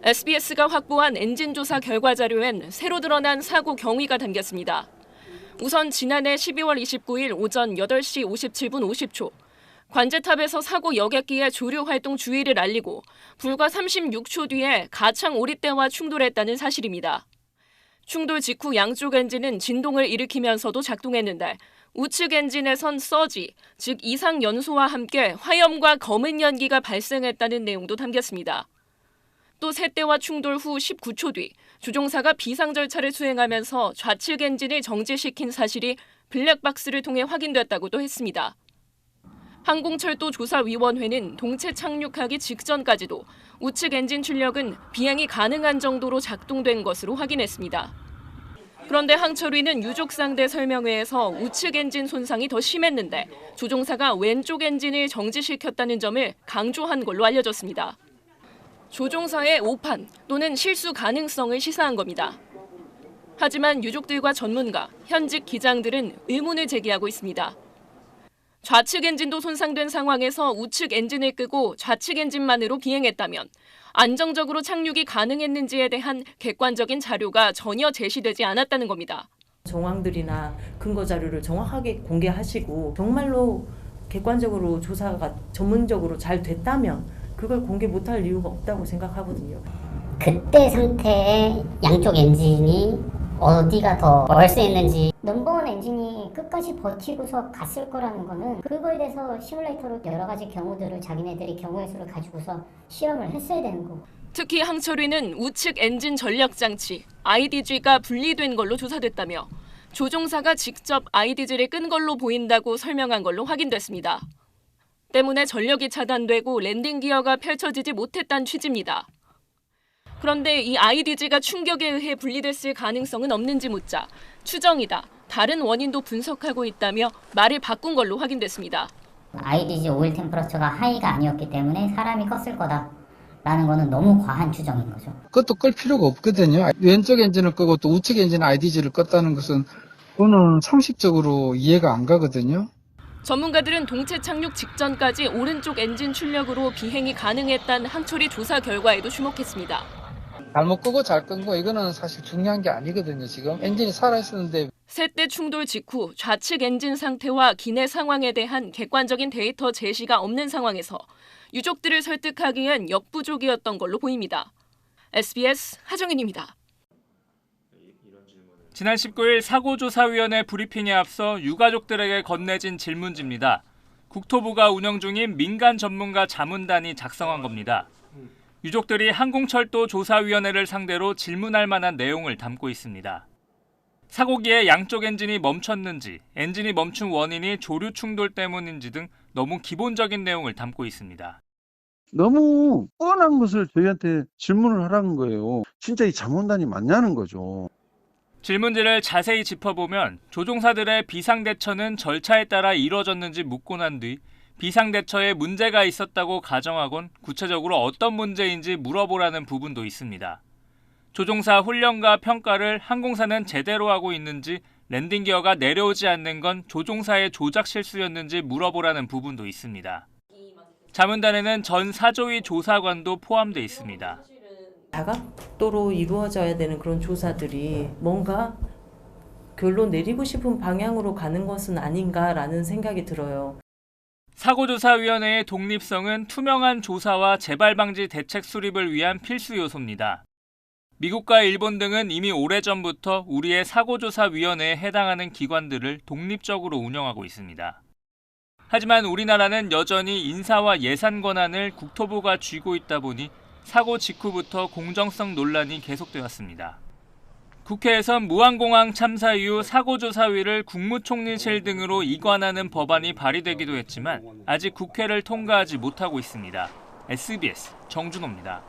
SBS가 확보한 엔진 조사 결과 자료엔 새로 드러난 사고 경위가 담겼습니다. 우선 지난해 12월 29일 오전 8시 57분 50초 관제탑에서 사고 여객기의 조류 활동 주의를 알리고 불과 36초 뒤에 가창 오리대와 충돌했다는 사실입니다. 충돌 직후 양쪽 엔진은 진동을 일으키면서도 작동했는데 우측 엔진에선 서지, 즉 이상 연소와 함께 화염과 검은 연기가 발생했다는 내용도 담겼습니다. 또 새대와 충돌 후 19초 뒤 조종사가 비상 절차를 수행하면서 좌측 엔진을 정지시킨 사실이 블랙박스를 통해 확인됐다고도 했습니다. 항공철도 조사위원회는 동체 착륙하기 직전까지도 우측 엔진 출력은 비행이 가능한 정도로 작동된 것으로 확인했습니다. 그런데 항철위는 유족상대 설명회에서 우측 엔진 손상이 더 심했는데 조종사가 왼쪽 엔진을 정지시켰다는 점을 강조한 걸로 알려졌습니다. 조종사의 오판 또는 실수 가능성을 시사한 겁니다. 하지만 유족들과 전문가, 현직 기장들은 의문을 제기하고 있습니다. 좌측 엔진도 손상된 상황에서 우측 엔진을 끄고 좌측 엔진만으로 비행했다면 안정적으로 착륙이 가능했는지에 대한 객관적인 자료가 전혀 제시되지 않았다는 겁니다. 정황들이나 근거 자료를 정확하게 공개하시고 정말로 객관적으로 조사가 전문적으로 잘 됐다면 그걸 공개 못할 이유가 없다고 생각하거든요. 그때 상태의 양쪽 엔진이 어디가 더 월세했는지 넘버원 엔진이 끝까지 버티고서 갔을 거라는 거는 그거에 대해서 시뮬레이터로 여러 가지 경우들을 자기네들이 경우의 수를 가지고서 실험을 했어야 되는 거고. 특히 항철위는 우측 엔진 전력 장치 IDG가 분리된 걸로 조사됐다며 조종사가 직접 IDG를 끈 걸로 보인다고 설명한 걸로 확인됐습니다. 때문에 전력이 차단되고 랜딩 기어가 펼쳐지지 못했다는 취지입니다. 그런데 이 IDG가 충격에 의해 분리됐을 가능성은 없는지 묻자 추정이다, 다른 원인도 분석하고 있다며 말을 바꾼 걸로 확인됐습니다. IDG 오일 템퍼러처가 하이가 아니었기 때문에 사람이 껐을 거다라는 거는 너무 과한 추정인 거죠. 그것도 끌 필요가 없거든요. 왼쪽 엔진을 끄고 또 우측 엔진 IDG를 껐다는 것은 그거는 상식적으로 이해가 안 가거든요. 전문가들은 동체 착륙 직전까지 오른쪽 엔진 출력으로 비행이 가능했다는 항철위 조사 결과에도 주목했습니다. 잘못 끄고 잘 끈 거 이거는 사실 중요한 게 아니거든요. 지금 엔진이 살아있었는데. 새대 충돌 직후 좌측 엔진 상태와 기내 상황에 대한 객관적인 데이터 제시가 없는 상황에서 유족들을 설득하기엔 역부족이었던 걸로 보입니다. SBS 하정인입니다. 지난 19일 사고조사위원회 브리핑에 앞서 유가족들에게 건네진 질문지입니다. 국토부가 운영 중인 민간 전문가 자문단이 작성한 겁니다. 유족들이 항공철도 조사위원회를 상대로 질문할 만한 내용을 담고 있습니다. 사고기에 양쪽 엔진이 멈췄는지, 엔진이 멈춘 원인이 조류 충돌 때문인지 등 너무 기본적인 내용을 담고 있습니다. 너무 뻔한 것을 저희한테 질문을 하라는 거예요. 진짜 이 자문단이 맞냐는 거죠. 질문지를 자세히 짚어보면 조종사들의 비상대처는 절차에 따라 이뤄졌는지 묻고 난 뒤 비상대처에 문제가 있었다고 가정하곤 구체적으로 어떤 문제인지 물어보라는 부분도 있습니다. 조종사 훈련과 평가를 항공사는 제대로 하고 있는지, 랜딩 기어가 내려오지 않는 건 조종사의 조작 실수였는지 물어보라는 부분도 있습니다. 자문단에는 전 사조위 조사관도 포함돼 있습니다. 다각도로 이루어져야 되는 그런 조사들이 뭔가 결론 내리고 싶은 방향으로 가는 것은 아닌가라는 생각이 들어요. 사고조사위원회의 독립성은 투명한 조사와 재발방지 대책 수립을 위한 필수 요소입니다. 미국과 일본 등은 이미 오래전부터 우리의 사고조사위원회에 해당하는 기관들을 독립적으로 운영하고 있습니다. 하지만 우리나라는 여전히 인사와 예산 권한을 국토부가 쥐고 있다 보니 사고 직후부터 공정성 논란이 계속되었습니다. 국회에선 무한공항 참사 이후 사고조사위를 국무총리실 등으로 이관하는 법안이 발의되기도 했지만 아직 국회를 통과하지 못하고 있습니다. SBS 정준호입니다.